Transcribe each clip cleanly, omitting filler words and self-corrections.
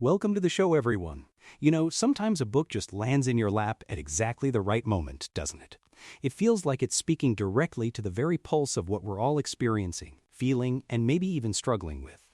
Welcome to the show, everyone. Sometimes a book just lands in your lap at exactly the right moment, doesn't it? It feels like it's speaking directly to the very pulse of what we're all experiencing, feeling, and maybe even struggling with.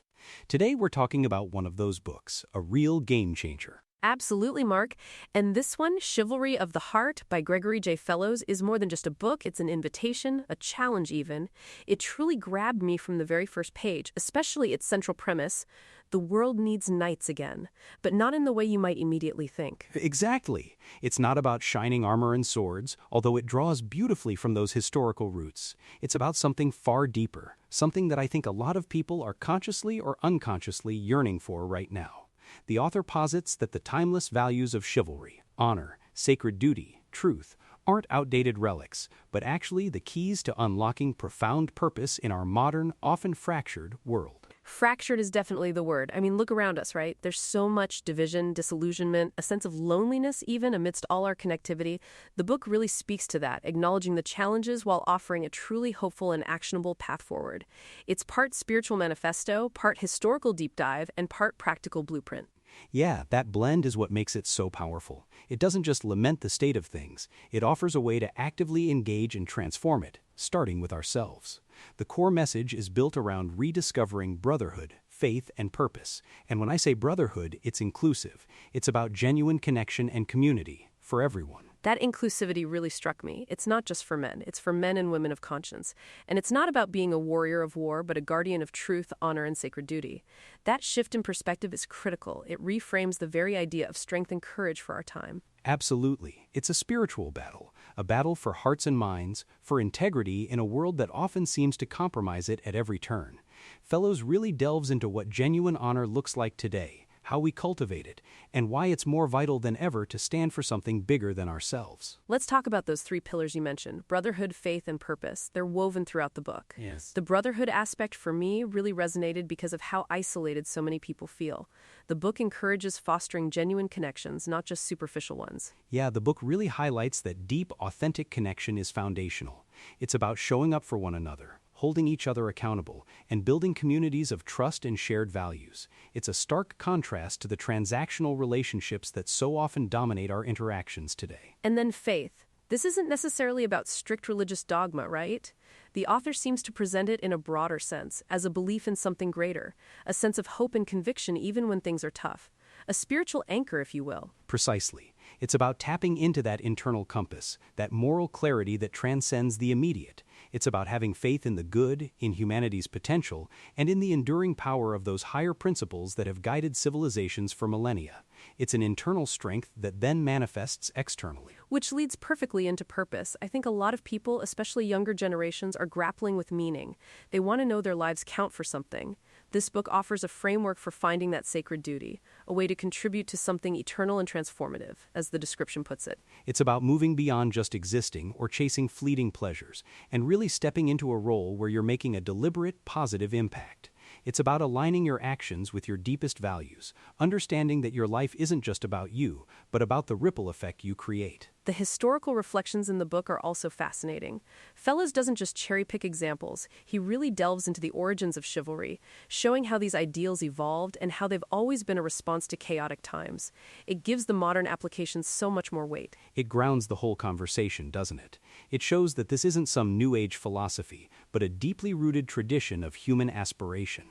Today, we're talking about one of those books, a real game changer. Absolutely, Mark. And this one, Chivalry of the Heart by Gregory J. is more than just a book. It's an invitation, a challenge even. It truly grabbed me from the very first page, especially its central premise. The world needs knights again, but not in the way you might immediately think. Exactly. It's not about shining armor and swords, although it draws beautifully from those historical roots. It's about something far deeper, something that I think a lot of people are consciously or unconsciously yearning for right now. The author posits that the timeless values of chivalry, honor, sacred duty, truth, aren't outdated relics, but actually the keys to unlocking profound purpose in our modern, often fractured world. Fractured is definitely the word. I mean, look around us, right? There's so much division, disillusionment, a sense of loneliness even amidst all our connectivity. The book really speaks to that, acknowledging the challenges while offering a truly hopeful and actionable path forward. It's part spiritual manifesto, part historical deep dive, and part practical blueprint. Yeah, that blend is what makes it so powerful. It doesn't just lament the state of things, it offers a way to actively engage and transform it, starting with ourselves. The core message is built around rediscovering brotherhood, faith, and purpose. And when I say brotherhood, it's inclusive. It's about genuine connection and community for everyone. That inclusivity really struck me. It's not just for men. It's for men and women of conscience. And it's not about being a warrior of war, but a guardian of truth, honor, and sacred duty. That shift in perspective is critical. It reframes the very idea of strength and courage for our time. Absolutely. It's a spiritual battle, a battle for hearts and minds, for integrity in a world that often seems to compromise it at every turn. Fellows really delves into what genuine honor looks like today, how we cultivate it, and why it's more vital than ever to stand for something bigger than ourselves. Let's talk about those three pillars you mentioned, brotherhood, faith, and purpose. They're woven throughout the book. Yes. The brotherhood aspect for me really resonated because of how isolated so many people feel. The book encourages fostering genuine connections, not just superficial ones. Yeah, the book really highlights that deep, authentic connection is foundational. It's about showing up for one another, holding each other accountable, and building communities of trust and shared values. It's a stark contrast to the transactional relationships that so often dominate our interactions today. And then faith. This isn't necessarily about strict religious dogma, right? The author seems to present it in a broader sense, as a belief in something greater, a sense of hope and conviction even when things are tough. A spiritual anchor, if you will. Precisely. It's about tapping into that internal compass, that moral clarity that transcends the immediate. It's about having faith in the good, in humanity's potential, and in the enduring power of those higher principles that have guided civilizations for millennia. It's an internal strength that then manifests externally. Which leads perfectly into purpose. I think a lot of people, especially younger generations, are grappling with meaning. They want to know their lives count for something. This book offers a framework for finding that sacred duty, a way to contribute to something eternal and transformative, as the description puts it. It's about moving beyond just existing or chasing fleeting pleasures, and really stepping into a role where you're making a deliberate, positive impact. It's about aligning your actions with your deepest values, understanding that your life isn't just about you, but about the ripple effect you create. The historical reflections in the book are also fascinating. Fellows doesn't just cherry-pick examples. He really delves into the origins of chivalry, showing how these ideals evolved and how they've always been a response to chaotic times. It gives the modern application so much more weight. It grounds the whole conversation, doesn't it? It shows that this isn't some New Age philosophy, but a deeply rooted tradition of human aspiration.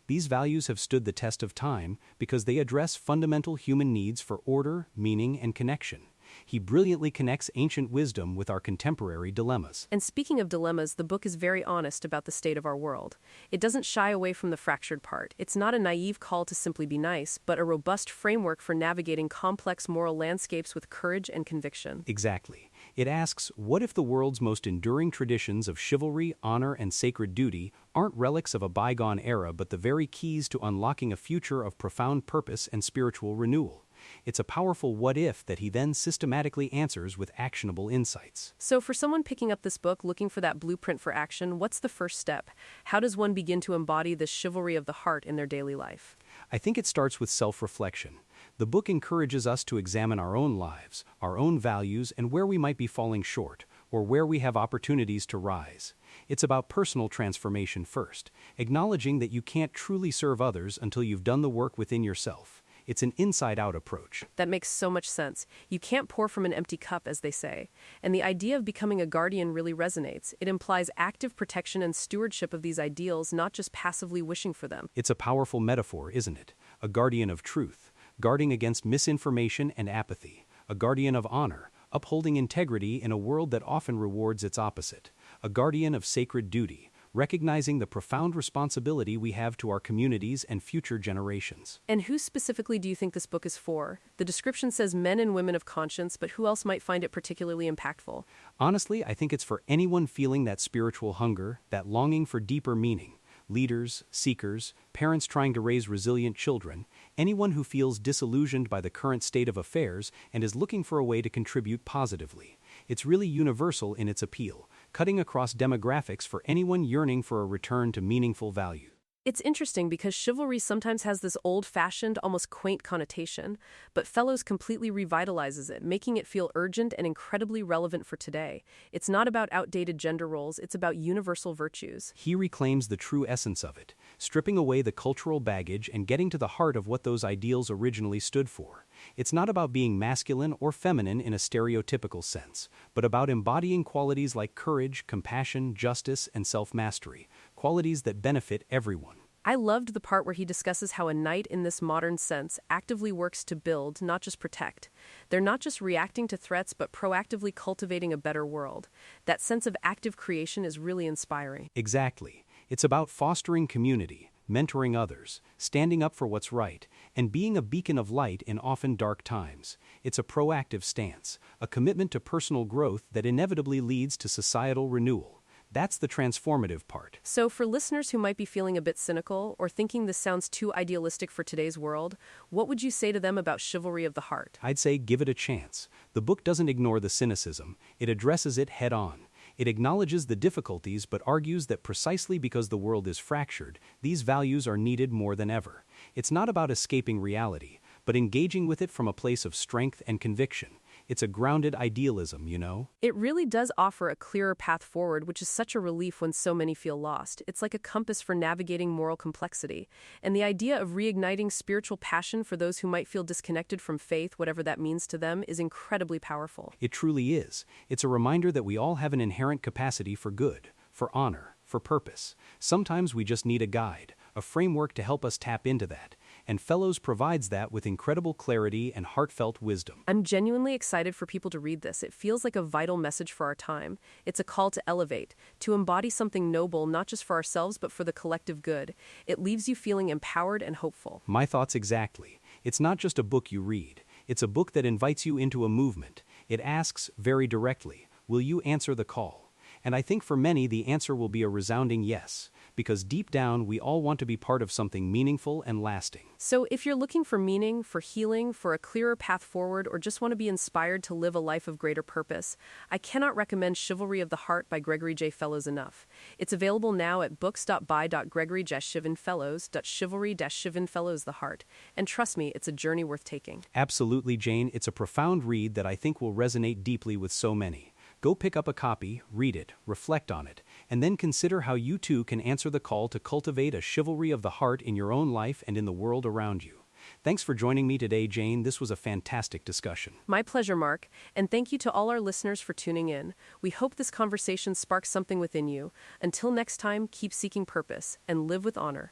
These values have stood the test of time because they address fundamental human needs for order, meaning, and connection. He brilliantly connects ancient wisdom with our contemporary dilemmas. And speaking of dilemmas, the book is very honest about the state of our world. It doesn't shy away from the fractured part. It's not a naive call to simply be nice, but a robust framework for navigating complex moral landscapes with courage and conviction. Exactly. It asks, what if the world's most enduring traditions of chivalry, honor, and sacred duty aren't relics of a bygone era but the very keys to unlocking a future of profound purpose and spiritual renewal? It's a powerful what-if that he then systematically answers with actionable insights. So for someone picking up this book looking for that blueprint for action, what's the first step? How does one begin to embody this chivalry of the heart in their daily life? I think it starts with self-reflection. The book encourages us to examine our own lives, our own values, and where we might be falling short, or where we have opportunities to rise. It's about personal transformation first, acknowledging that you can't truly serve others until you've done the work within yourself. It's an inside-out approach. That makes so much sense. You can't pour from an empty cup, as they say. And the idea of becoming a guardian really resonates. It implies active protection and stewardship of these ideals, not just passively wishing for them. It's a powerful metaphor, isn't it? A guardian of truth, guarding against misinformation and apathy. A guardian of honor, upholding integrity in a world that often rewards its opposite. A guardian of sacred duty, recognizing the profound responsibility we have to our communities and future generations. And who specifically do you think this book is for? The description says men and women of conscience, but who else might find it particularly impactful? Honestly, I think it's for anyone feeling that spiritual hunger, that longing for deeper meaning. Leaders, seekers, parents trying to raise resilient children, anyone who feels disillusioned by the current state of affairs and is looking for a way to contribute positively. It's really universal in its appeal, cutting across demographics for anyone yearning for a return to meaningful value. It's interesting because chivalry sometimes has this old-fashioned, almost quaint connotation, but Fellows completely revitalizes it, making it feel urgent and incredibly relevant for today. It's not about outdated gender roles, it's about universal virtues. He reclaims the true essence of it, stripping away the cultural baggage and getting to the heart of what those ideals originally stood for. It's not about being masculine or feminine in a stereotypical sense, but about embodying qualities like courage, compassion, justice, and self-mastery, qualities that benefit everyone. I loved the part where he discusses how a knight in this modern sense actively works to build, not just protect. They're not just reacting to threats, but proactively cultivating a better world. That sense of active creation is really inspiring. Exactly. It's about fostering community, mentoring others, standing up for what's right, and being a beacon of light in often dark times. It's a proactive stance, a commitment to personal growth that inevitably leads to societal renewal. That's the transformative part. So for listeners who might be feeling a bit cynical or thinking this sounds too idealistic for today's world, what would you say to them about Chivalry of the Heart? I'd say give it a chance. The book doesn't ignore the cynicism, it addresses it head-on. It acknowledges the difficulties but argues that precisely because the world is fractured, these values are needed more than ever. It's not about escaping reality, but engaging with it from a place of strength and conviction. It's a grounded idealism, you know? It really does offer a clearer path forward, which is such a relief when so many feel lost. It's like a compass for navigating moral complexity. And the idea of reigniting spiritual passion for those who might feel disconnected from faith, whatever that means to them, is incredibly powerful. It truly is. It's a reminder that we all have an inherent capacity for good, for honor, for purpose. Sometimes we just need a guide, a framework to help us tap into that. And Fellows provides that with incredible clarity and heartfelt wisdom. I'm genuinely excited for people to read this. It feels like a vital message for our time. It's a call to elevate, to embody something noble, not just for ourselves, but for the collective good. It leaves you feeling empowered and hopeful. My thoughts exactly. It's not just a book you read. It's a book that invites you into a movement. It asks, very directly, will you answer the call? And I think for many the answer will be a resounding yes, because deep down we all want to be part of something meaningful and lasting. So if you're looking for meaning, for healing, for a clearer path forward, or just want to be inspired to live a life of greater purpose, I cannot recommend Chivalry of the Heart by Gregory J. Fellows enough. It's available now at books.by.gregory-chivalry-fellows, the Heart. And trust me, it's a journey worth taking. Absolutely, Jane. It's a profound read that I think will resonate deeply with so many. Go pick up a copy, read it, reflect on it, and then consider how you too can answer the call to cultivate a chivalry of the heart in your own life and in the world around you. Thanks for joining me today, Jane. This was a fantastic discussion. My pleasure, Mark, and thank you to all our listeners for tuning in. We hope this conversation sparks something within you. Until next time, keep seeking purpose and live with honor.